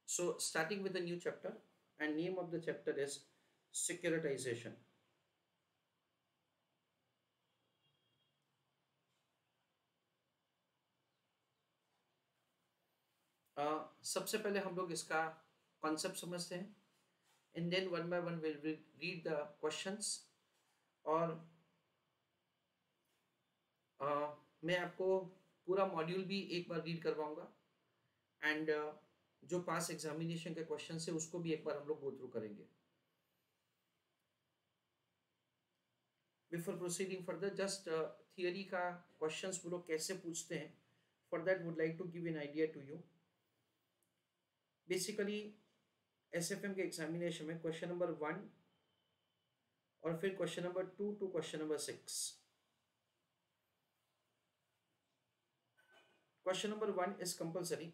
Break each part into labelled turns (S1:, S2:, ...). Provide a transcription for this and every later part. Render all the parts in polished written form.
S1: So starting with a new chapter, and name of the chapter is securitization. सबसे पहले हम लोग इसका कॉन्सेप्ट समझते हैं, and then one by one will read the questions. और मैं आपको पूरा मॉड्यूल भी एक बार रीड करवाऊंगा, एंड जो पास एग्जामिनेशन के क्वेश्चन है उसको भी एक बार हम लोग गो थ्रू करेंगे। Before proceeding further, just theory का क्वेश्चंस वो लोग कैसे पूछते हैं, for that would like to give an idea to you. Basically SFM के एग्जामिनेशन में क्वेश्चन नंबर 1 और फिर question number 2 to question number 6। Question number 1 is compulsory,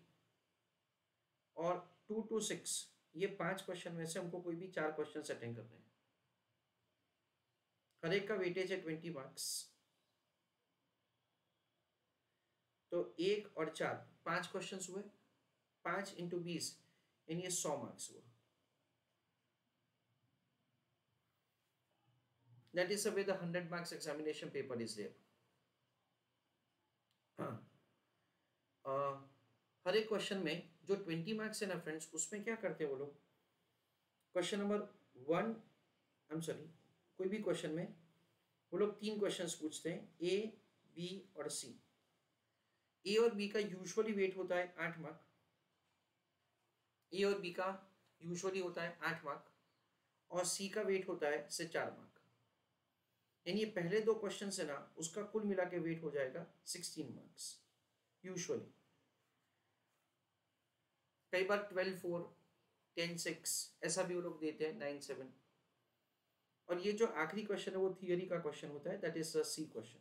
S1: और 2 to 6 ये 5 क्वेश्चन में से हमको कोई भी 4 क्वेश्चन अटेंड करने हैं। हर एक का वेटेज है 20 मार्क्स, तो 1 और 4 5 क्वेश्चन हुए, 5 इंटू 20 यानी ये 100 मार्क्स हुआ। That is the way the 100 marks examination paper is there. हर एक क्वेश्चन में जो 20 मार्क्स है ना फ्रेंड्स, उसमें क्या करते हैं वो लोग, question number 1 I am sorry कोई भी क्वेश्चन में वो लोग 3 क्वेश्चंस पूछते हैं, ए, बी और सी। ए और बी का यूजुअली वेट होता है 8 मार्क, ए और बी का यूजुअली होता है 8 मार्क, और सी का वेट होता है से 4 मार्क। यानी ये पहले 2 क्वेश्चन है ना, उसका कुल मिला के वेट हो जाएगा 16 मार्क्स यूजुअली। कई बार 12-4, 10-6 ऐसा भी वो लोग देते हैं, 9-7। और ये जो आखिरी क्वेश्चन है वो थियरी का क्वेश्चन होता है, दैट इज सी क्वेश्चन।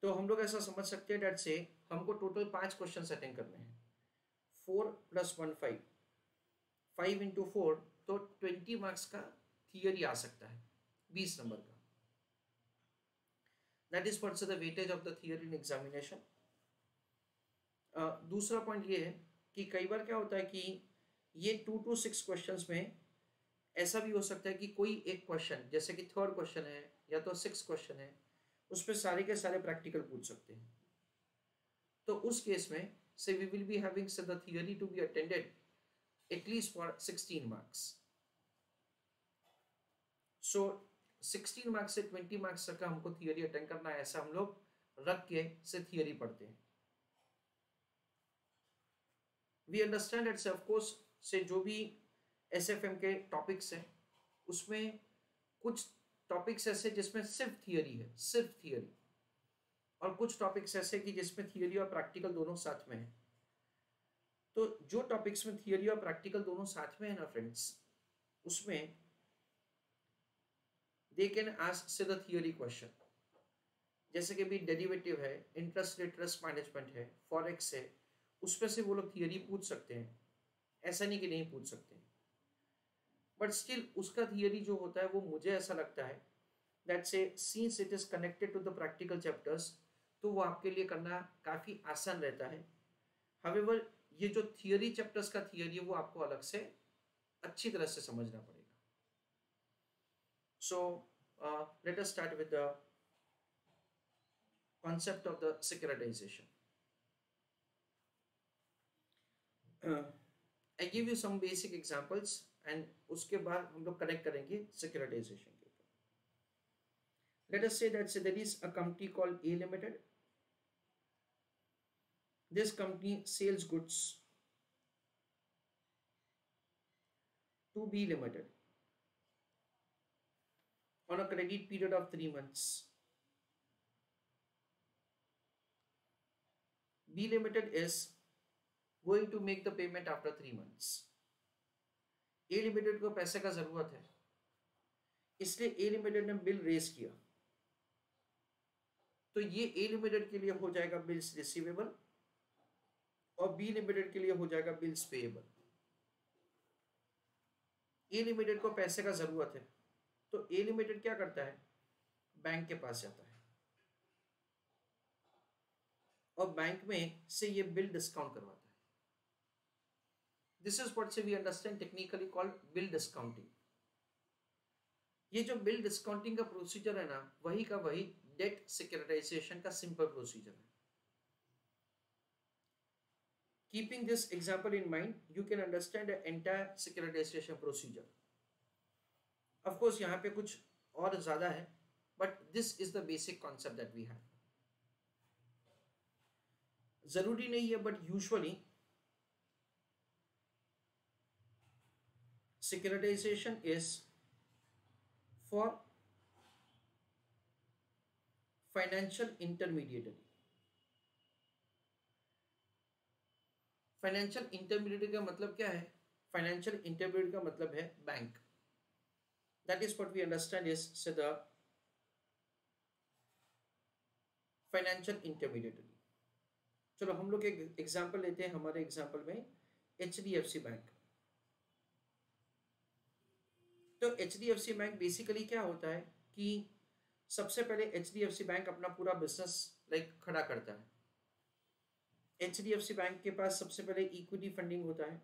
S1: तो हम लोग ऐसा समझ सकते हैं, डेट से हमको टोटल 5 क्वेश्चन अटेंड करने हैं। 4 + 1 5, 5 इंटू 4, तो 20 मार्क्स का थियरी आ सकता है, 20 नंबर का। That is what's the weightage of the theory in examination. दूसरा पॉइंट ये है कि कई बार क्या होता है कि ये 2 to 6 क्वेश्चंस में ऐसा भी हो सकता है कि कोई एक क्वेश्चन, जैसे कि 3rd क्वेश्चन है या तो 6th क्वेश्चन है, उस पर सारे के सारे प्रैक्टिकल पूछ सकते हैं। तो उस केस में से we will be having the theory to be attended at least for 16 marks. So 16 marks से 20 मार्क्स तक का हमको थियरी अटेंड करना है, ऐसा हम लोग रख के से थियरी पढ़ते हैं। We understand it's of course से जो भी एसएफएम के टॉपिक्स हैं उसमें कुछ टॉपिक्स ऐसे जिसमें सिर्फ थियरी है, सिर्फ थियरी, और कुछ टॉपिक्स ऐसे कि जिसमें थियरी और प्रैक्टिकल दोनों साथ में है। तो जो टॉपिक्स में थियरी और प्रैक्टिकल दोनों साथ में है ना फ्रेंड्स, उसमें दे कैन आस्क से द थियरी क्वेश्चन। जैसे कि भी डेरिवेटिव है, इंटरेस्ट रेट रिस्क मैनेजमेंट है, फॉरेक्स है, उसमें से वो लोग थियरी पूछ सकते हैं, ऐसा नहीं कि नहीं पूछ सकते। बट स्टिल उसका थियरी जो होता है वो मुझे ऐसा लगता है that say since it is connected to the practical chapters, तो वो आपके लिए करना काफ़ी आसान रहता है। हावेवर ये जो थियरी चैप्टर्स का थियरी है वो आपको अलग से अच्छी तरह से समझना पड़ेगा। So let us start with the concept of the securitization. I give you some basic examples, and उसके बाद हम लोग कनेक्ट करेंगे सिक्योरिटाइजेशन के ऊपर। Let us say that there is a company called A limited. This company sells goods to B limited on a credit period of 3 months. B Limited is going to make the payment after 3 months. A Limited को पैसे का जरूरत है, इसलिए A Limited ने bill raise किया, तो ये A Limited के लिए हो जाएगा बिल्स रिसीवेबल, और B Limited के लिए हो जाएगा बिल्स पेएबल। A Limited को पैसे का जरूरत है, तो A Limited क्या करता है, बैंक के पास जाता है, और बैंक में से ये बिल डिस्काउंट करवाता है। This is what say we understand technically called bill discounting. ये जो बिल डिस्काउंटिंग का प्रोसीजर है ना, वही का वही डेट सिक्योरिटाइजेशन का सिंपल प्रोसीजर है। Keeping this example in mind, you can understand the entire securitization procedure. Of course यहाँ पे कुछ और ज्यादा है, but this is the basic concept that we have. जरूरी नहीं है, but usually securitization is for financial intermediary। Financial intermediate का मतलब क्या है? फाइनेंशियल इंटरमीडिएट का मतलब है bank. That is what we understand is say the financial intermediate. चलो हम लोग एक एग्जांपल लेते हैं। हमारे एग्जांपल में HDFC बैंक। तो HDFC बैंक बेसिकली क्या होता है कि सबसे पहले HDFC बैंक अपना पूरा बिजनेस खड़ा करता है। HDFC बैंक के पास सबसे पहले इक्विटी फंडिंग होता है,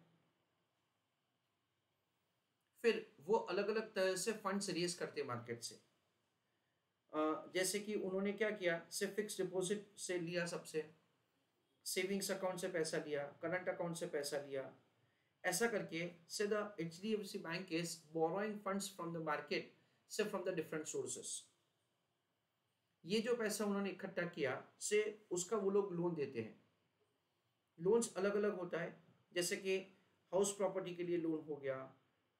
S1: फिर वो अलग अलग तरह से फंड्स रेज करते हैं मार्केट से। जैसे कि उन्होंने क्या किया, सिर्फ फिक्स डिपॉजिट से लिया, सबसे सेविंग्स अकाउंट से पैसा लिया, करंट अकाउंट से पैसा लिया, ऐसा करके से the HDFC bank is borrowing funds from the market से फ्रॉम द डिफरेंट सोर्सेस। ये जो पैसा उन्होंने इकट्ठा किया से उसका वो लोग लोन देते हैं। लोन्स अलग अलग होता है, जैसे कि हाउस प्रॉपर्टी के लिए लोन हो गया,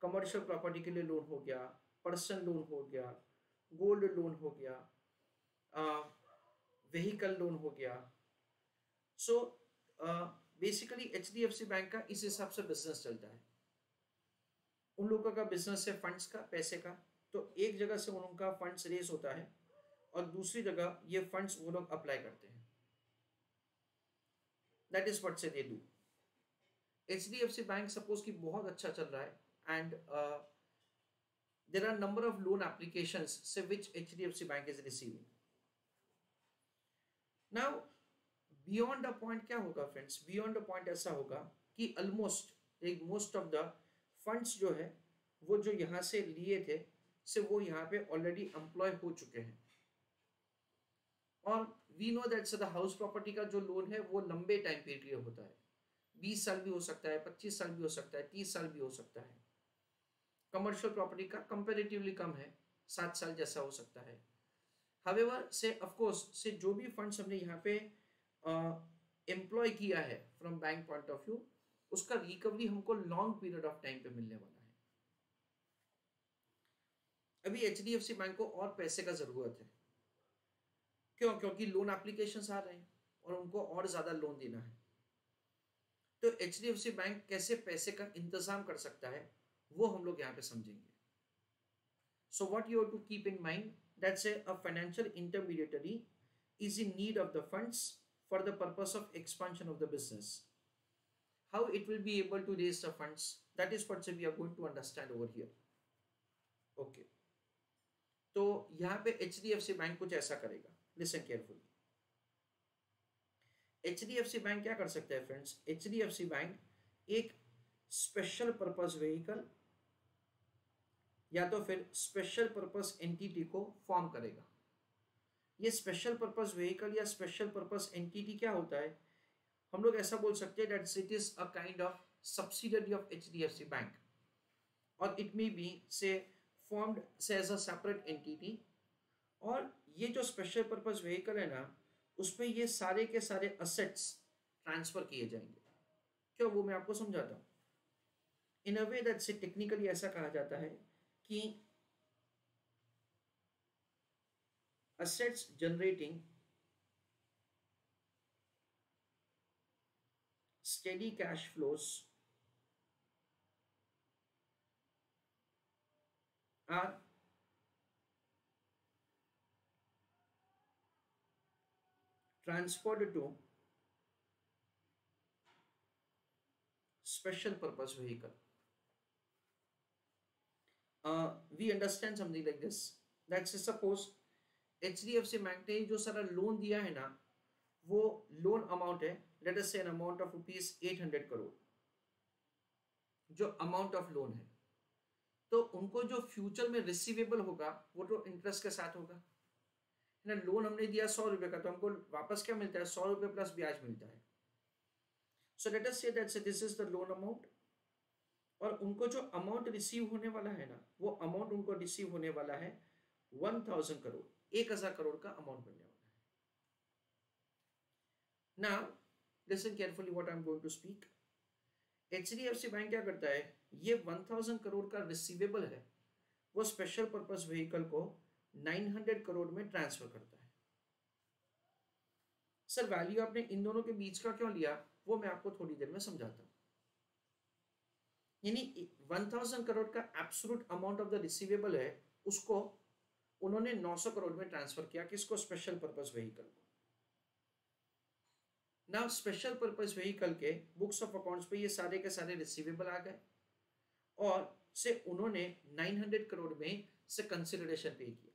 S1: कमर्शियल प्रॉपर्टी के लिए लोन हो गया, पर्सनल लोन हो गया, गोल्ड लोन हो गया, व्हीकल लोन हो गया। सो बेसिकली HDFC बैंक का इस हिसाब से बिजनेस चलता है। उन लोगों का बिजनेस है फंड्स का, पैसे का। तो एक जगह से उनका फंड्स रेज होता है और दूसरी जगह ये फंड्स वो लोग अप्लाई करते हैं। दैट इज व्हाट से they do. HDFC bank suppose कि बहुत अच्छा चल रहा है and there are number of loan applications से which HDFC bank is receiving. Now beyond a point क्या होगा फ्रेंड्स? बियॉन्ड अ पॉइंट ऐसा होगा कि almost most of the funds जो है वो जो यहाँ से लिए थे से वो यहाँ पे ऑलरेडी एम्प्लॉय हो चुके हैं। और we know that the house property का जो लोन है वो लंबे टाइम पीरियड के लिए होता है। 20 साल भी हो सकता है, 25 साल भी हो सकता है, 30 साल भी हो सकता है। कमर्शियल प्रॉपर्टी का कंपेरेटिवली कम है, 7 साल जैसा हो सकता है। हावेवर से ऑफकोर्स से जो भी फंड्स हमने यहाँ पे एम्प्लॉय किया है from bank point of view, उसका रिकवरी हमको लॉन्ग पीरियड ऑफ टाइम पे मिलने वाला है। अभी HDFC बैंक को और पैसे का जरूरत है। क्यों? क्योंकि लोन एप्लीकेशंस आ रहे हैं और उनको और ज्यादा लोन देना है। तो HDFC बैंक कैसे पैसे का इंतजाम कर सकता है वो हम लोग यहाँ पे समझेंगे। So what you have to keep in mind that say a financial intermediary is in need of the funds for the purpose of expansion of the business. How it will be able to raise the funds, that is what we are going to understand over here. Okay, तो यहाँ पे HDFC bank कुछ ऐसा करेगा। Listen carefully. HDFC bank क्या कर सकता है फ्रेंड्स? HDFC बैंक एक स्पेशल पर्पस व्हीकल या तो फिर स्पेशल पर्पस एंटिटी को फॉर्म करेगा। ये स्पेशल पर्पस व्हीकल या स्पेशल पर्पस एंटिटी क्या होता है? हम लोग ऐसा बोल सकते हैं that it is a kind of subsidiary of HDFC bank, और इट मे बी से फॉर्म्ड से एज अ सेपरेट एंटिटी। और ये जो स्पेशल पर्पस व्हीकल है ना, उसमें ये सारे के सारे असेट्स ट्रांसफर किए जाएंगे। क्यों? वो मैं आपको समझाता हूँ। इन अ वे दैट से टेक्निकली ऐसा कहा जाता है कि assets generating steady cash flows are transferred to special purpose vehicle. We understand something like this, that suppose HDFC bank ने जो सारा लोन दिया है ना, वो लोन अमाउंट है, लेट अस से an amount of rupees 800 crore, जो अमाउंट ऑफ लोन है, तो उनको जो फ्यूचर में रिसीवेबल होगा वो तो इंटरेस्ट के साथ होगा ना। लोन हमने दिया 100 रुपए का, तो हमको वापस क्या मिलता है, 100 रुपए प्लस ब्याज मिलता है। सो let us say that this is the loan amount, और उनको जो अमाउंट रिसीव होने वाला है ना, वो अमाउंट उनको रिसीव होने वाला है 1000 करोड़, 1000 करोड़ का अमाउंट मिलने वाला है। Now listen carefully what I am going to speak. HDFC bank क्या करता है, ये 1000 करोड़ का रिसीवेबल है, वो स्पेशल पर्पस व्हीकल को 900 करोड़ में ट्रांसफर करता है। सर वैल्यू आपने इन दोनों के बीच का क्यों लिया, वो मैं आपको थोड़ी देर में समझाता हूं। यानी 1000 करोड़ का absolute amount of the receivable है, उसको उन्होंने 900 करोड़ में ट्रांसफर किया, किसको, स्पेशल पर्पस व्हीकल को। नाउ स्पेशल पर्पस व्हीकल के बुक्स ऑफ अकाउंट्स पे ये सारे के सारे रिसीवेबल आ गए, और से उन्होंने 900 करोड़ में से कंसिडरेशन पे किया।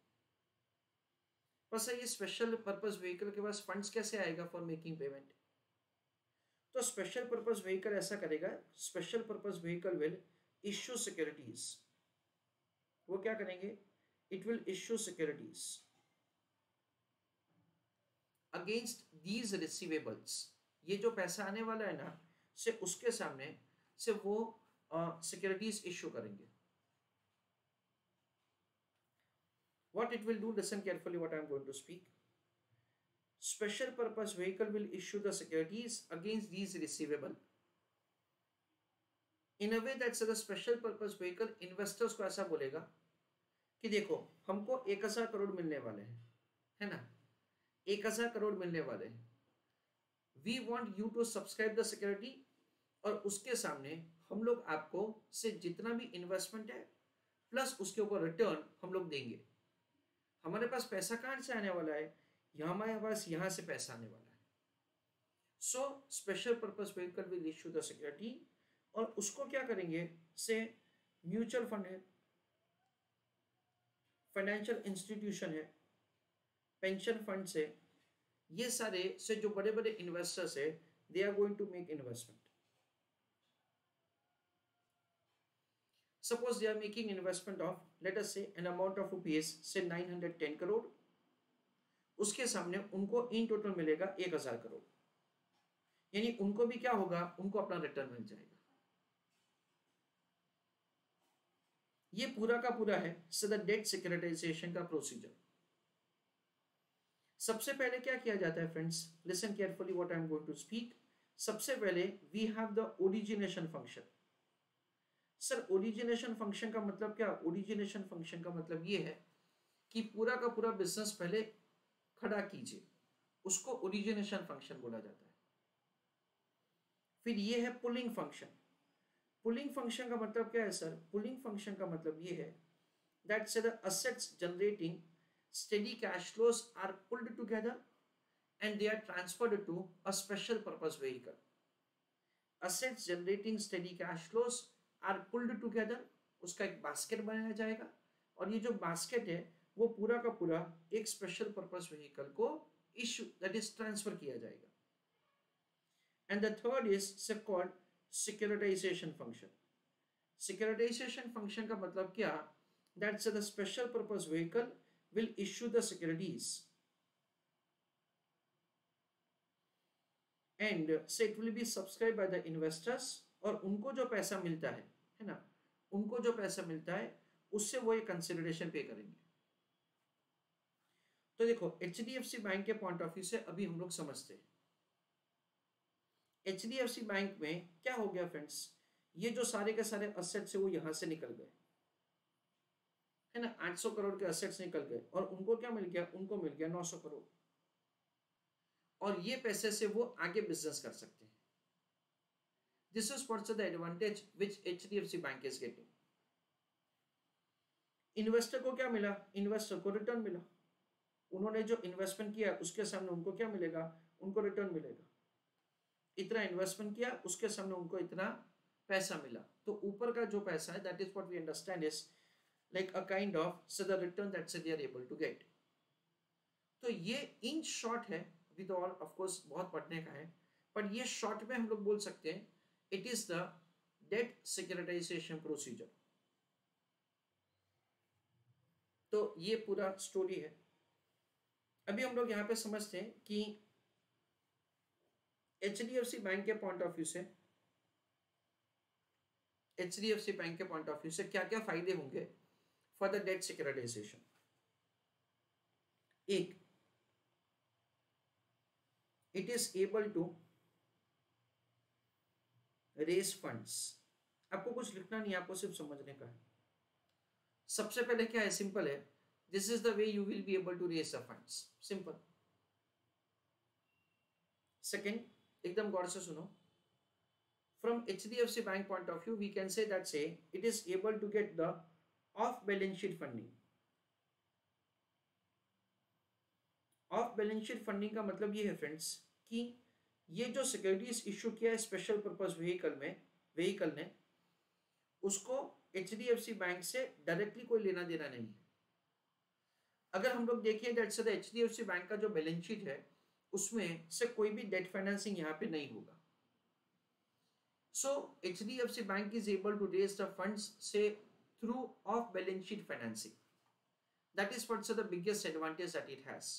S1: बस ये स्पेशल पर्पस व्हीकल के पास फंड्स कैसे आएगा फॉर मेकिंग पेमेंट, तो स्पेशल पर्पस व्हीकल ऐसा करेगा, special purpose vehicle will issue securities. वो क्या करेंगे, it will issue securities against these receivables. ये जो पैसा आने वाला है ना, से उसके सामने से वो सिक्योरिटीज इश्यू करेंगे। What it will do, listen carefully what I am going to speak. Special purpose vehicle will issue the securities against these receivable in a way that the special purpose vehicle investors को ऐसा बोलेगा कि देखो हमको 1000 करोड़ मिलने वाले हैं, है ना, 1000 करोड़ मिलने वाले हैं, we want you to subscribe the security, और उसके सामने हम लोग आपको से जितना भी इन्वेस्टमेंट है प्लस उसके ऊपर रिटर्न हम लोग देंगे। हमारे पास पैसा कहां से आने वाला है, हमारे पास यहां से पैसा आने वाला है। So special purpose vehicle will issue the security, और उसको क्या करेंगे, से म्यूचुअल फंड है, फाइनेंशियल इंस्टीट्यूशन है, पेंशन फंड से, ये सारे से जो बड़े बड़े इन्वेस्टर्स है, they are going to make investment. Suppose they are making investment of, let us say, an amount of rupees say 910 crore, उसके सामने उनको इन टोटल मिलेगा 1000 करोड़, यानी उनको भी क्या होगा, उनको अपना रिटर्न मिल जाएगा। ये पूरा का पूरा है द डेट सिक्योरिटाइजेशन का प्रोसीजर। सबसे पहले क्या किया जाता है friends, listen carefully what I am going to speak. सबसे पहले we have the origination function. Sir origination function का मतलब क्या, ओरिजिनेशन फंक्शन का मतलब ये है कि पूरा का पूरा बिजनेस पहले खड़ा कीजिए, उसको ओरिजिनेशन फंक्शन बोला जाता है। फिर ये है पुलिंग फंक्शन। पुलिंग फंक्शन का मतलब क्या है सर, पुलिंग फंक्शन का मतलब ये है that say the assets generating steady cash flows are pooled together and they are transferred to a special purpose vehicle. Assets generating steady cash flows are pooled together, उसका एक basket बनाया जाएगा, और ये जो बास्केट है वो पूरा का पूरा एक स्पेशल पर्पस व्हीकल को इश्यू दैट इज ट्रांसफर किया जाएगा। And the third is called securitisation function. Securitisation function का मतलब क्या, that's the special purpose vehicle will issue the securities and say it will be subscribe by the investors, और उनको जो पैसा मिलता है ना, उनको जो पैसा मिलता है उससे वो ये कंसिडरेशन पे करेंगे। तो देखो एचडीएफसी बैंक के पॉइंट ऑफ व्यू से अभी हम लोग समझते हैं, एचडीएफसी बैंक में क्या हो गया फ्रेंड्स, ये जो सारे के सारे असेट्स है वो यहां से निकल गए, है ना, 800 करोड़ के असेट्स निकल गए, और उनको क्या मिल गया, उनको मिल गया 900 करोड़, और ये पैसे से वो आगे बिजनेस कर सकते हैं। This is what's the advantage which HDFC Bank is getting. Investor को क्या मिला, इन्वेस्टर को रिटर्न मिला, उन्होंने जो इन्वेस्टमेंट किया उसके सामने उनको क्या मिलेगा, उनको रिटर्न मिलेगा। इतना इन्वेस्टमेंट किया उसके सामने उनको इतना पैसा मिला, तो ऊपर का जो पैसा है that is what we understand is like a kind of the return that they are able to get. तो ये इन शॉर्ट है अभी तो और ऑफ कोर्स बहुत पढ़ने का है, पर ये शॉर्ट में हम लोग बोल सकते हैं it is the debt securitisation procedure. तो ये पूरा स्टोरी है। अभी हम लोग यहाँ पे समझते हैं कि एचडीएफसी बैंक के पॉइंट ऑफ व्यू से, एचडीएफसी बैंक के पॉइंट ऑफ व्यू से क्या क्या फायदे होंगे फॉर द डेट सिक्योरिटाइजेशन। एक, it is able to raise funds. आपको कुछ लिखना नहीं, आपको सिर्फ समझने का है। सबसे पहले क्या है, सिंपल है, this is the way you will be able to raise the funds, simple. Second, एकदम गौर से सुनो, from HDFC Bank point of view, we can say that say it is able to get the off balance sheet funding. Of balance sheet funding का मतलब ये है friends कि ये जो सिक्योरिटीज इशू किया है स्पेशल पर्पस व्हीकल ने, उसको HDFC बैंक से डायरेक्टली कोई लेना देना नहीं है। अगर हम लोग देखें that say the HDFC bank का जो बैलेंस शीट है उसमें से कोई भी डेट फाइनेंसिंग यहाँ पे नहीं होगा। So HDFC Bank is able to raise the funds say through off balance sheet financing. That is what's the biggest advantage that it has.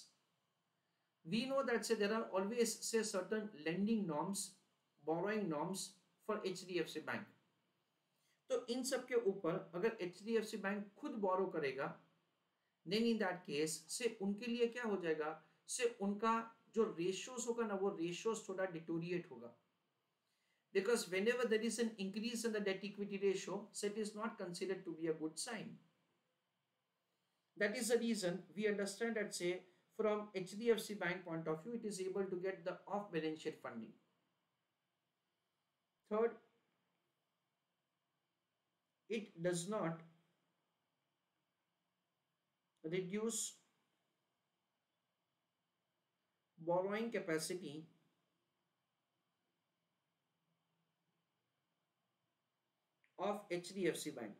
S1: We know that say there are always say certain lending norms, borrowing norms for HDFC Bank. तो इन सब के ऊपर अगर HDFC Bank खुद बोरो करेगा, then in that case से उनके लिए क्या हो जाएगा, से उनका जो रेशियोज होगा ना, वो रेशियोज थोड़ा डिटोरिएट होगा। Because whenever there is an increase in the debt equity ratio, so it is not considered to be a good sign. That is the reason we understand that say from HDFC Bank point of view, it is able to get the off balance sheet funding. Third, it does not reduce borrowing capacity of HDFC Bank.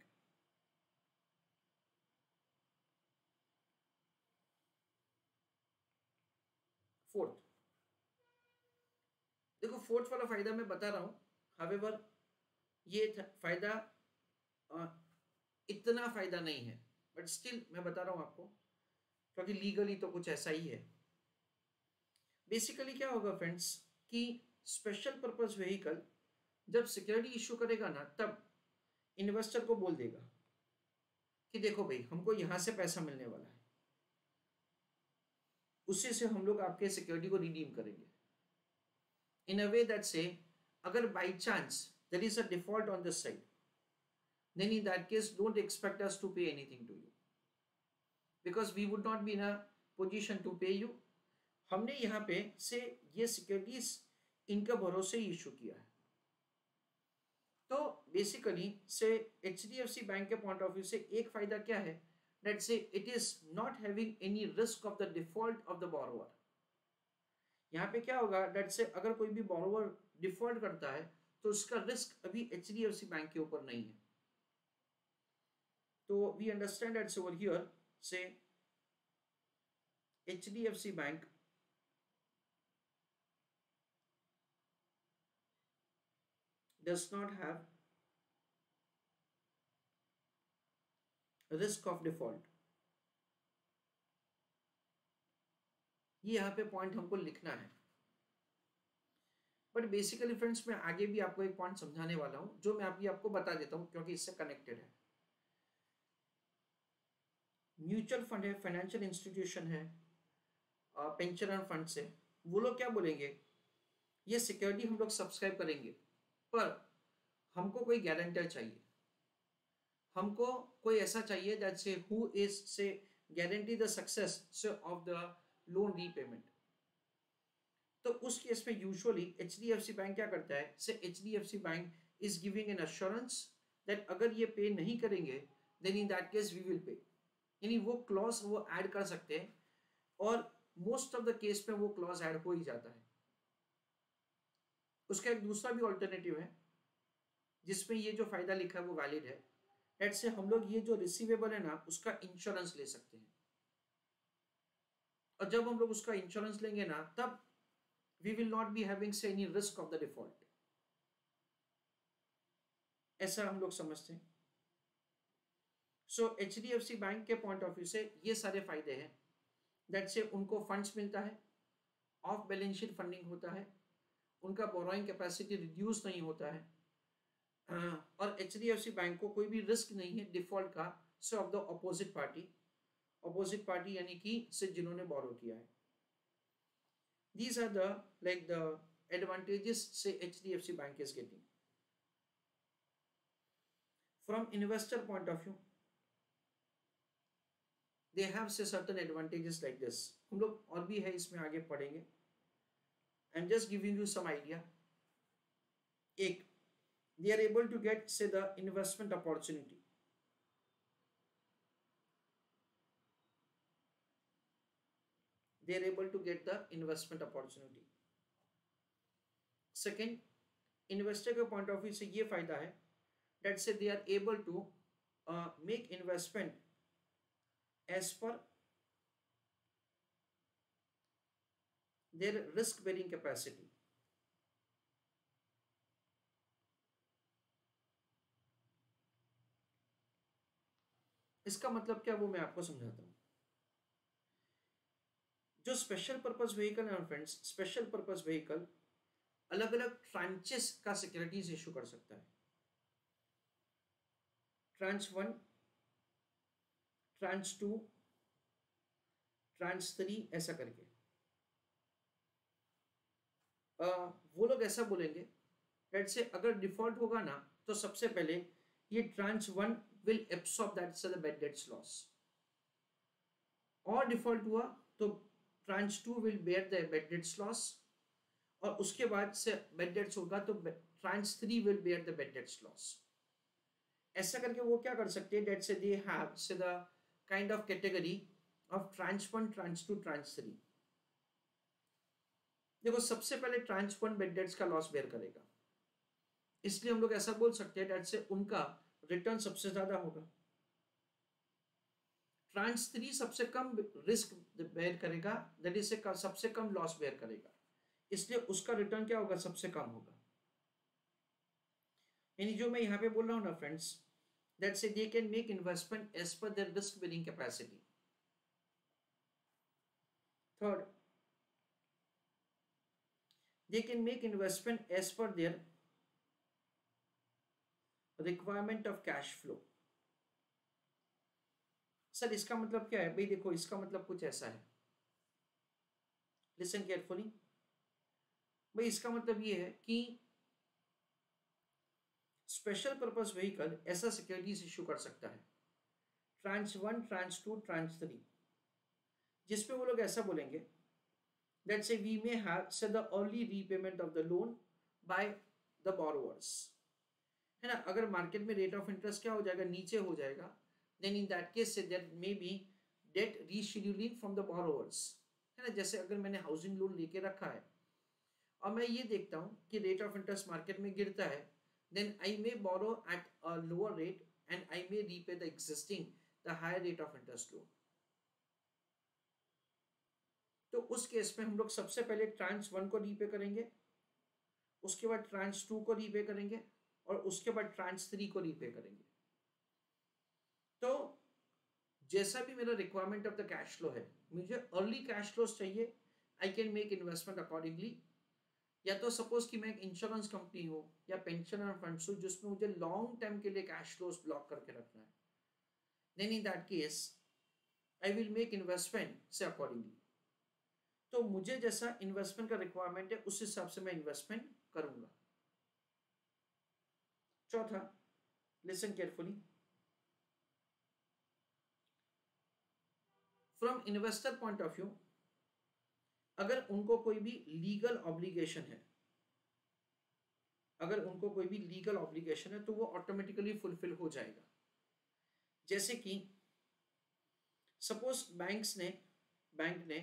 S1: Fourth, देखो fourth वाला फायदा मैं बता रहा हूं, however ये फायदा इतना फायदा नहीं है, बट स्टिल मैं बता रहा हूं आपको क्योंकि लीगली तो कुछ ऐसा ही है। बेसिकली क्या होगा फ्रेंड्स कि स्पेशल पर्पस व्हीकल जब सिक्योरिटी इशू करेगा ना, तब इन्वेस्टर को बोल देगा कि देखो भाई हमको यहां से पैसा मिलने वाला है, उससे से हम लोग आपके सिक्योरिटी को रिडीम करेंगे इन अ वे दैट से अगर by chance there is a default on this side, then in that case don't expect us to pay anything to you because we would not be in a position to pay you. हमने यहाँ पे से ये securities इनका भरोसे ही issue किया है। तो बेसिकली से HDFC बैंक के पॉइंट ऑफ व्यू से एक फायदा क्या है, let's say it is not having any risk of the default of the borrower. यहाँ पे क्या होगा, लेट्स से अगर कोई भी बोरोवर डिफॉल्ट करता है तो उसका रिस्क अभी HDFC बैंक के ऊपर नहीं है। तो we understand that's over here say HDFC bank does not have risk of default। ये यहाँ पे पॉइंट हमको लिखना है, बट बेसिकली फ्रेंड्स मैं आगे भी आपको एक पॉइंट समझाने वाला हूं जो मैं अभी आपको बता देता हूं क्योंकि इससे कनेक्टेड है। म्यूचुअल फंड है, फाइनेंशियल इंस्टीट्यूशन है, पेंशन फंड है, वो लोग क्या बोलेंगे, ये सिक्योरिटी हम लोग सब्सक्राइब करेंगे पर हमको कोई गारंटर चाहिए, हमको कोई ऐसा चाहिए दैट से हु इज से guarantee the success of the loan repayment. तो उस केस में यूजुअली HDFC बैंक क्या करता है, say HDFC bank is giving an assurance that अगर ये पे नहीं करेंगे then in that case we will pay, यानी वो क्लॉज वो ऐड कर सकते हैं और मोस्ट ऑफ द केस में वो क्लॉज ऐड हो ही जाता है। उसका एक दूसरा भी ऑल्टरनेटिव है जिसमें ये जो फायदा लिखा है वो वैलिड है, लेट्स से हम लोग ये जो रिसीवेबल है ना उसका इंश्योरेंस ले सकते हैं। और जब हम लोग उसका इंश्योरेंस लेंगे ना, तब we will not be having say any risk of the default, ऐसा हम लोग समझते हैं। सो HDFC बैंक के पॉइंट ऑफ व्यू से ये सारे फायदे हैं। दैट से उनको फंड्स मिलता है, ऑफ बैलेंस शीट फंडिंग होता है, उनका बोरोइंग कैपेसिटी रिड्यूस नहीं होता है, और HDFC बैंक को कोई भी रिस्क नहीं है डिफॉल्ट का से ऑफ द अपोजिट पार्टी यानी कि से जिन्होंने बोरो किया है। These are the advantages say HDFC bank is getting. From investor point of view, they have say certain advantages like this. हम लोग और भी है इसमें आगे पढ़ेंगे। I'm just giving you some idea. एक, they are able to get say the investment opportunity. They are able to get the investment opportunity. Second, investor के point of view से ये फायदा है that say they are able to make investment as per their risk bearing capacity. इसका मतलब क्या वो मैं आपको समझाता हूँ। जो स्पेशल पर्पस व्हीकल है फ्रेंड्स, स्पेशल पर्पस व्हीकल अलग अलग ट्रांचेस का सिक्योरिटीज इशू कर सकता है। ट्रांच 1, ट्रांच 2, ट्रांच 3 ऐसा करके वो लोग ऐसा बोलेंगे दैट से अगर डिफॉल्ट होगा ना तो सबसे पहले ये tranche 1 will absorb that say the bad debts loss, और डिफॉल्ट हुआ तो tranche 2 will bear the bad debts loss, और उसके बाद से बैड डेट्स होगा तो tranche 3 will bear the bad debts loss. ऐसा करके वो क्या कर सकते हैं that say they have say the kind of category of tranche 1, tranche 2, tranche 3। देखो सबसे पहले ट्रांच 1 बैड डेट्स का लॉस बेयर करेगा, इसलिए हम लोग ऐसा बोल सकते हैं दैट से उनका रिटर्न सबसे ज्यादा होगा। ट्रांच 3 सबसे कम रिस्क बेयर करेगा, दैट इज से सबसे कम लॉस बेयर करेगा, इसलिए उसका रिटर्न क्या होगा, सबसे कम होगा। यानी जो मैं यहां पे बोल रहा हूं ना friends, that say they can make investment as per their risk bearing capacity. Third, they can make investment as per their requirement of cash flow। Sir इसका मतलब क्या है भाई? देखो इसका मतलब कुछ ऐसा है, लिसन केयरफुली भाई। इसका मतलब ये है कि स्पेशल पर्पस व्हीकल ऐसा सिक्योरिटीज इशू कर सकता है ट्रांच 1, ट्रांच 2, ट्रांच 3, जिसपे वो लोग ऐसा बोलेंगे that say we may have say the early repayment of the loan by the borrowers, है ना। अगर मार्केट में रेट ऑफ इंटरेस्ट क्या हो जाएगा, नीचे हो जाएगा, then in that case say there may be debt rescheduling from the borrowers, है ना। जैसे अगर मैंने हाउसिंग लोन लेके रखा है और मैं ये देखता हूँ कि रेट ऑफ इंटरेस्ट मार्केट में गिरता है, then I may borrow at a lower rate and I may repay the existing the higher rate of interest loan। तो उस केस में हम लोग सबसे पहले ट्रांच 1 को रीपे करेंगे, उसके बाद ट्रांच 2 को रीपे करेंगे, और उसके बाद ट्रांच 3 को रीपे करेंगे। तो जैसा भी मेरा requirement of the cash flow है, मुझे अर्ली कैश फ्लोस चाहिए, I can make investment accordingly. या तो सपोज कि मैं एक इंश्योरेंस कंपनी हो या पेंशन फंड्स हो जिसमें मुझे लॉन्ग टर्म के लिए कैश फ्लोस ब्लॉक करके रखना है, then in that case I will make investment say accordingly. तो मुझे जैसा इन्वेस्टमेंट का रिक्वायरमेंट है उस हिसाब से मैं इन्वेस्टमेंट करूंगा। चौथा, listen carefully, from investor point of view, अगर उनको कोई भी लीगल ऑब्लिगेशन है, अगर उनको कोई भी लीगल ऑब्लिगेशन है तो वो ऑटोमेटिकली फुलफिल हो जाएगा। जैसे कि सपोज बैंक ने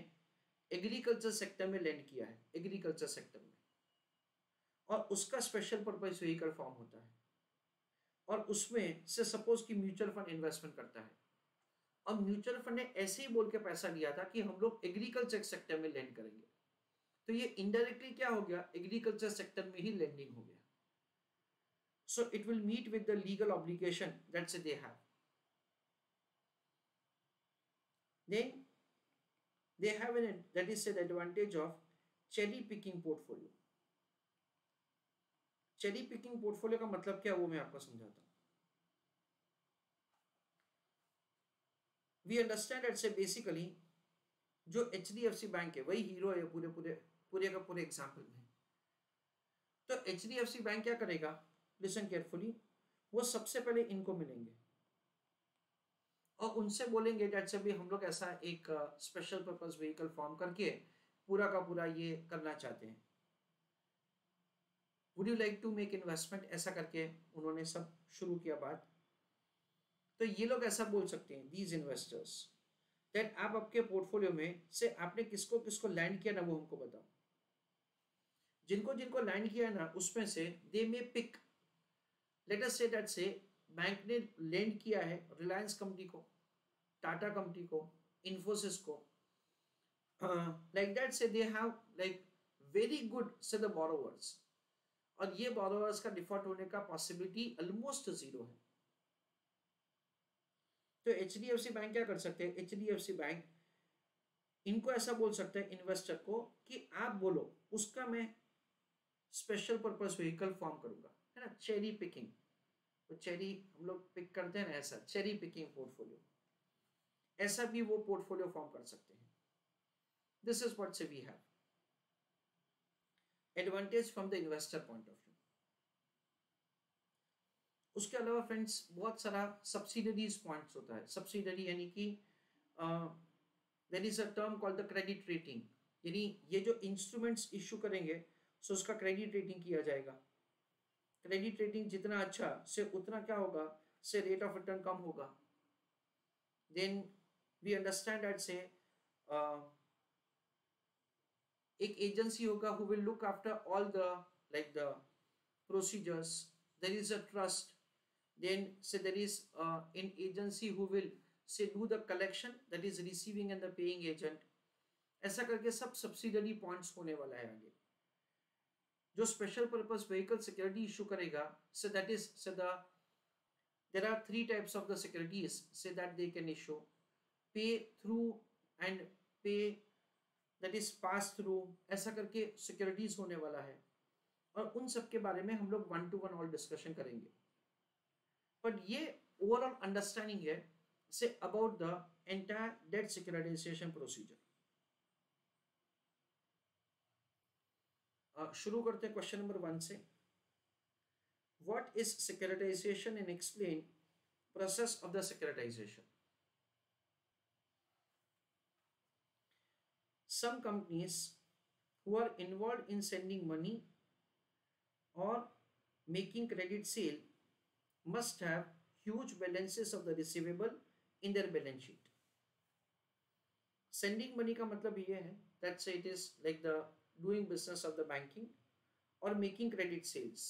S1: एग्रीकल्चर सेक्टर में लैंड किया है, एग्रीकल्चर सेक्टर में, और उसका स्पेशल पर्पस व्हीकल फॉर्म होता है, और उसमें से सपोज कि म्यूचुअल फंड इन्वेस्टमेंट करता है, और म्यूचुअल फंड ने ऐसे ही बोल के पैसा लिया था कि हम लोग एग्रीकल्चर सेक्टर में लैंड करेंगे, तो ये इनडायरेक्टली क्या हो गया, एग्रीकल्चर सेक्टर में ही लैंडिंग हो गया. So it will meet with the legal obligation that they have. Then they have that is an advantage of cherry picking portfolio. Cherry picking portfolio का मतलब क्या, वो मैं आपको समझाता हूँ. We understand that say basically जो HDFC बैंक है वही हीरो है पूरे का पूरे एग्जाम्पल में. तो HDFC बैंक क्या करेगा, लिसन केयरफुली, वो सबसे पहले इनको मिलेंगे और उनसे बोलेंगे डेट से भी हम लोग ऐसा एक स्पेशल पर्पस व्हीकल फॉर्म करके पूरा का पूरा ये करना चाहते हैं. Would you like to make investment, ऐसा करके उन्होंने सब शुरू किया बात. तो ये लोग ऐसा बोल सकते हैं, दीज इन्वेस्टर्स, दैट आप आपके पोर्टफोलियो में से आपने किसको किसको लैंड किया ना वो हमको बताओ. जिनको जिनको लैंड किया ना उसमें से दे मे pick, late us say that से बैंक ने लैंड किया है रिलायंस कंपनी को, टाटा कंपनी को, इन्फोसिस को, like that say they have like very good से द बोरोवर्स, और ये बोरोवर्स का डिफॉल्ट होने का पॉसिबिलिटी ऑलमोस्ट जीरो है. तो HDFC बैंक क्या कर सकते हैं, HDFC बैंक इनको ऐसा बोल सकते हैं इन्वेस्टर को कि आप बोलो उसका मैं स्पेशल पर्पस व्हीकल फॉर्म करूंगा, है ना, चेरी पिकिंग. तो चेरी हम लोग पिक करते हैं ना, ऐसा चेरी पिकिंग पोर्टफोलियो, ऐसा भी वो पोर्टफोलियो फॉर्म कर सकते हैं. This is what say we have advantage from the investor point of view. उसके अलावा फ्रेंड्स बहुत सारा सब्सिडरीज पॉइंट्स होता है. सब्सिडरी यानी कि there is a term called the credit rating, यानी ये जो इंस्ट्रूमेंट्स इशू करेंगे सो उसका क्रेडिट रेटिंग किया जाएगा. क्रेडिट रेटिंग जितना अच्छा से उतना क्या होगा, से रेट ऑफ रिटर्न कम होगा. देन वी अंडरस्टैंड दैट से एक एजेंसी होगा who will look after all the like the procedures. There is a trust. Then say there is an agency who will say do the collection, that is receiving and the paying agent. ऐसा करके सब subsidiary points होने वाला है आगे. जो special purpose vehicle security issue करेगा, so that is so there are three types of the securities say that they can issue: pay through and pay that is pass through. ऐसा करके securities होने वाला है और उन सब के बारे में हम लोग 1-to-1 ऑल डिस्कशन करेंगे. बट ये ओवरऑल अंडरस्टैंडिंग है say about the entire debt securitisation procedure. शुरू करते हैं क्वेश्चन नंबर 1 से. What is securitisation and explain process of the securitisation. Some companies who are involve in sending money और making credit sale must have huge balances of the receivable in their balance sheet. Sending money का मतलब ये है that say it is like the doing business of the banking or making credit sales.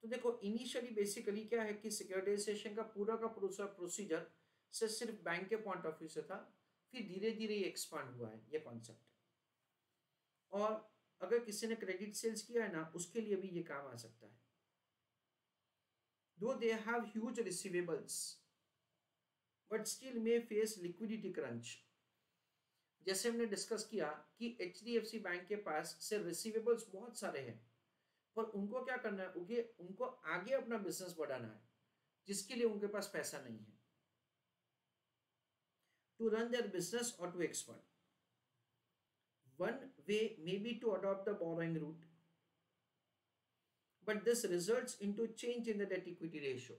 S1: तो देखो initially basically क्या है कि securitisation का पूरा प्रोसीजर से सिर्फ बैंक के पॉइंट ऑफ व्यू से था, फिर धीरे धीरे ये एक्सपांड हुआ है ये कॉन्सेप्ट. और अगर किसी ने क्रेडिट सेल्स किया है ना उसके लिए भी ये काम आ सकता है. Though they have huge receivables, but still may face liquidity crunch. जैसे हमने डिस्कस किया कि HDFC बैंक के पास से रिसीवेबल्स बहुत सारे हैं, पर उनको क्या करना है, उनको आगे अपना बिजनेस बढ़ाना है जिसके लिए उनके पास पैसा नहीं है. To run their business or to expand. One way may be to adopt the borrowing route. But this results into change in the debt equity ratio.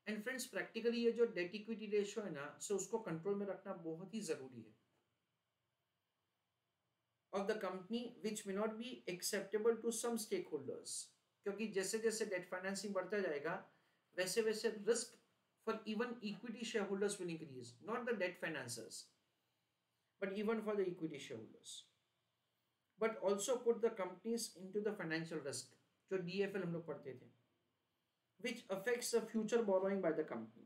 S1: And friends, practically ये जो debt equity ratio है ना, so उसको control में रखना बहुत ही जरूरी है. Of the company which may not be acceptable to some stakeholders. क्योंकि जैसे जैसे debt financing बढ़ता जाएगा, वैसे वैसे risk for even equity shareholders will increase. Not the debt financiers, but even for the equity shareholders. But also put the companies into the financial risk. जो DFL हम लोग पढ़ते थे, which affects the future borrowing by the company.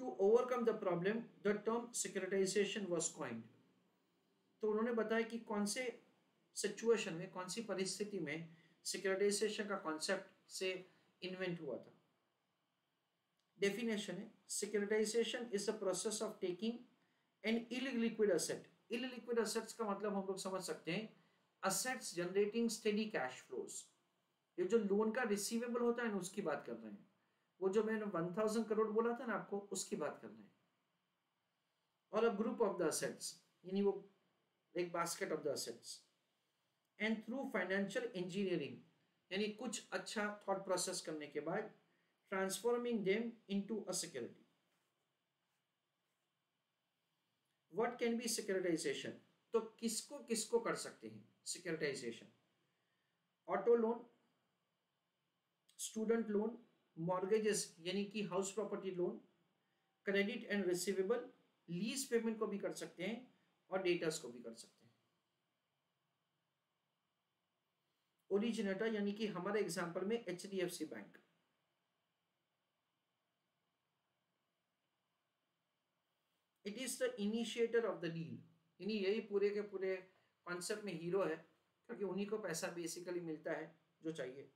S1: To overcome the problem the term securitization was coined. तो उन्होंने बताया कि कौन से सिचुएशन में, कौन सी परिस्थिति में सिक्योरिटाइजेशन का कॉन्सेप्ट से इन्वेंट हुआ था। डेफिनेशन है, securitization is the process of taking an illiquid asset. Illiquid assets का मतलब हम लोग समझ सकते हैं assets generating steady cash flows. ये जो लोन का रिसीवेबल होता है ना, उसकी बात कर रहे हैं। वो जो मैंने 1000 करोड़ बोला था ना आपको, उसकी बात कर रहे हैं। और a group of the assets, यानी वो एक basket of the assets. And through financial engineering, यानी कुछ अच्छा थॉट प्रोसेस करने के बाद transforming them into a security. What can be securitization? तो किसको किसको कर सकते हैं securitization? Auto loan, student loan, mortgages यानी कि house property loan, credit and receivable, lease payment को भी कर सकते हैं और डेटर्स को भी कर सकते हैं। ओरिजिनेटर यानी कि हमारे एग्जांपल में HDFC bank. It is the initiator of the deal, यानी यही पूरे के पूरे कॉन्सेप्ट में हीरो है, क्योंकि उन्हीं को पैसा बेसिकली मिलता है जो चाहिए।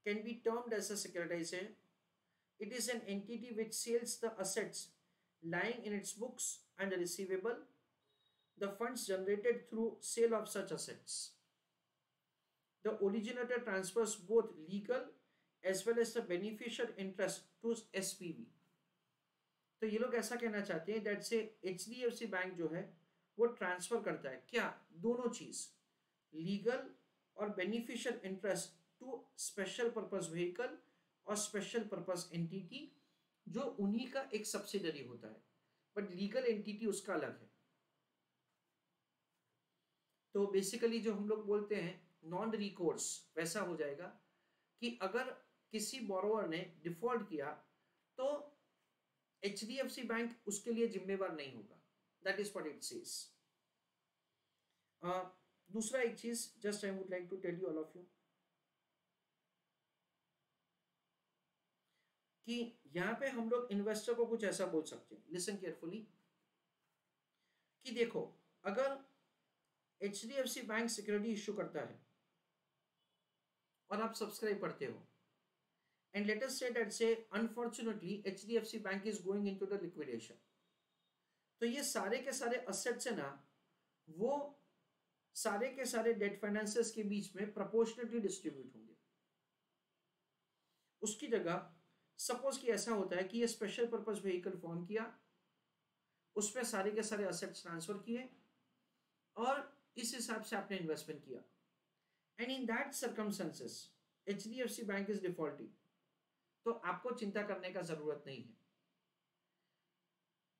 S1: Can be termed as a securitization. It is an entity which sells the assets lying in its books and receivable, the funds generated through sale of such assets. The originator transfers both legal as well as the beneficial interest to SPV. तो ये लोग ऐसा कहना चाहते हैं that से HDFC bank जो है वो ट्रांसफर करता है क्या, दोनों चीज, लीगल और beneficial interest to special purpose vehicle और स्पेशल पर्पस एंटिटी, जो उन्हीं का एक सब्सिडरी होता है, बट लीगल एंटिटी उसका अलग है। तो बेसिकली जो हम लोग बोलते हैं नॉन रिकोर्स, वैसा हो जाएगा कि अगर किसी बोरोवर ने डिफॉल्ट किया तो HDFC बैंक उसके लिए जिम्मेवार नहीं होगा। That is what it says. दूसरा एक चीज just I would like to tell you all of you कि यहां पे हम लोग इन्वेस्टर को कुछ ऐसा बोल सकते हैं, लिसन केयरफुली, कि देखो अगर HDFC बैंक सिक्योरिटी इश्यू करता है और आप सब्सक्राइब करते हो, and let us say that से unfortunately HDFC bank is going into the liquidation, तो ये सारे के सारे असेट्स है ना, वो सारे के सारे डेट फाइनेंसेस के बीच में प्रोपोर्शनली डिस्ट्रीब्यूट होंगे। उसकी जगह सपोज कि ऐसा होता है कि ये स्पेशल पर्पस व्हीकल फॉर्म किया, उसमें सारे के सारे असेट्स ट्रांसफर किए और इस हिसाब से आपने इन्वेस्टमेंट किया, and in that circumstances HDFC bank is defaulting, तो आपको चिंता करने का जरूरत नहीं है।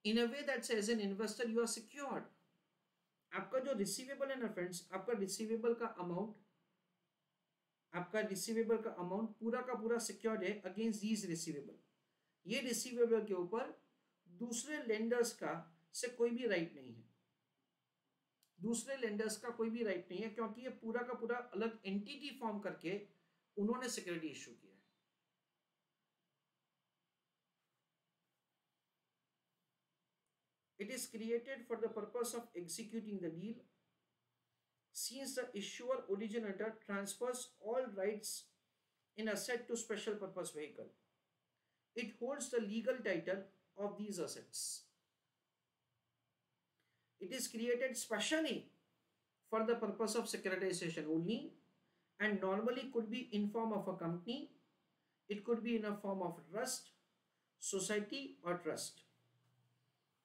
S1: In a way that as an investor you are secured. आपका जो रिसीवेबल है ना फ्रेंड्स, आपका रिसीवेबल का अमाउंट पूरा का पूरा सिक्योर्ड है अगेंस्ट दीज रिसीवेबल। ये रिसीवेबल के ऊपर दूसरे लेंडर्स का से कोई भी राइट नहीं है, दूसरे लेंडर्स का कोई भी राइट नहीं है, क्योंकि ये पूरा का पूरा अलग एंटिटी फॉर्म करके उन्होंने सिक्योरिटी इश्यू किया है। It is created for the purpose of executing the deal, since the issuer originator transfers all rights in asset to special purpose vehicle. It holds the legal title of these assets. It is created specially for the purpose of securitization only, and normally could be in form of a company, it could be in a form of trust, society or trust,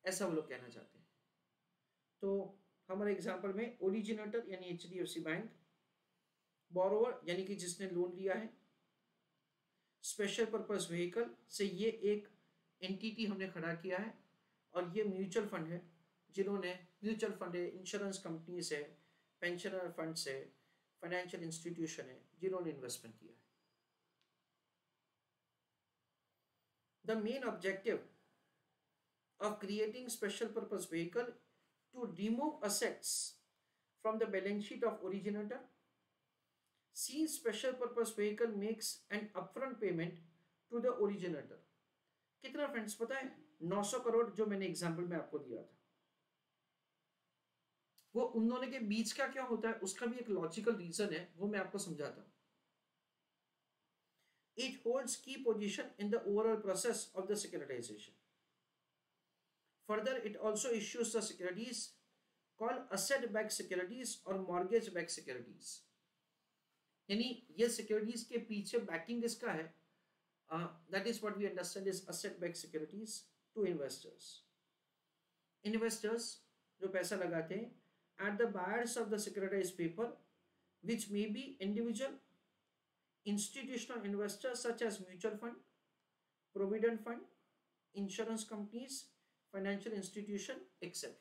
S1: ऐसा वो लोग कहना चाहते हैं। तो हमारे example में originator यानी HDFC बैंक, बोरोवर यानी कि जिसने लोन लिया है, स्पेशल पर्पस व्हीकल से ये एक एंटिटी हमने खड़ा किया है, और ये म्यूचुअल फंड है जिन्होंने, म्यूचुअल फंड है, इंश्योरेंस कंपनी से, पेंशनर फंड से, फाइनेंशियल इंस्टीट्यूशन है जिन्होंने इन्वेस्टमेंट किया है। The main objective of creating special purpose vehicle to remove assets from the balance sheet of originator, since special purpose vehicle makes an upfront payment to the originator. कितना friends पता है? 900 करोड़ जो मैंने example में आपको दिया था, वो उन दोनों के बीच का क्या होता है उसका भी एक लॉजिकल रीजन है, वो मैं आपको समझाता हूं. It holds key position in the overall process of the securitization. Further, it also issues the securities called asset-backed securities or mortgage-backed securities. यानी ये सिक्योरिटीज के पीछे बैकिंग किसका है? That is what we understand is asset-backed securities to investors. Investors जो पैसा लगाते हैं at the buyers of the securitized paper, which may be individual, institutional investors such as mutual fund, provident fund, insurance companies, financial institution, etc.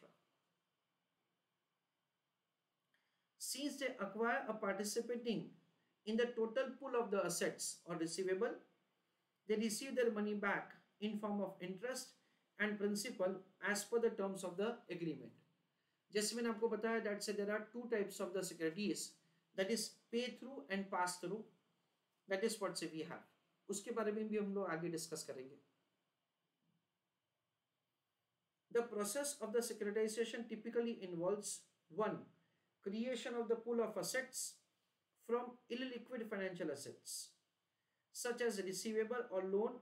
S1: Since they acquire a participating in the total pool of the assets or receivable, they receive their money back in form of interest and principal as per the terms of the agreement. जैसे मैंने आपको बताया that say there are two types of the securities, that is pay through and pass through. That is what say we have. उसके बारे में भी हम लोग आगे डिस्कस करेंगे. The process of the securitization typically involves one, creation of the pool of assets from illiquid financial assets such as receivable or loan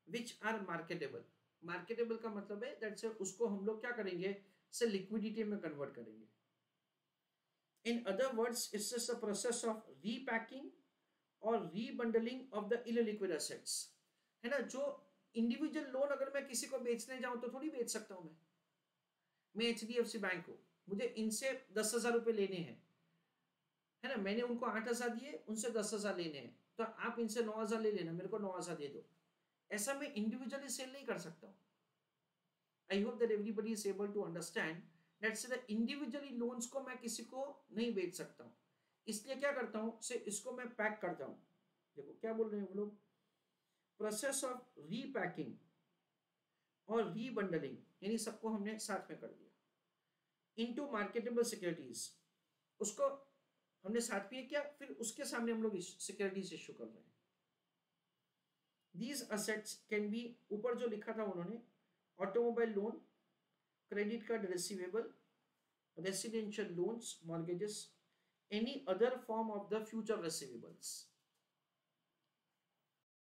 S1: which are marketable. Marketable का मतलब है that से उसको हम लोग क्या करेंगे, से liquidity में convert करेंगे. In other words, it's just a process of repacking और रीबंडलिंग ऑफ द इलिक्विड एसेट्स, है ना. जो इंडिविजुअल लोन अगर मैं किसी को बेचने जाऊं तो थोड़ी बेच सकता हूं मैं HDFC बैंक को, मुझे इनसे 10,000 रुपए लेने हैं, है ना. मैंने उनको 8,000 दिए, उनसे 10,000 लेने हैं, तो आप इनसे 9,000 ले लेना, मेरे को 9,000 दे दो. ऐसा मैं इंडिविजुअली सेल नहीं कर सकता हूं. I hope that everybody is able to understand that's the individually loans को मैं किसी को नहीं बेच सकता हूं. इसलिए क्या करता हूं, से इसको मैं पैक करता हूं. देखो क्या बोल रहे हैं वो लोग, प्रोसेस ऑफ रीपैकिंग और रीबंडलिंग, यानी सबको हमने साथ में कर दिया. इनटू मार्केटेबल सिक्योरिटीज, उसको हमने साथ में किया, फिर उसके सामने हम लोग सिक्योरिटीज इश्यू कर रहे हैं. दीज असेट्स कैन बी, ऊपर जो लिखा था उन्होंने, automobile loan, credit card receivable, residential loans, mortgages, any other form of the future receivables.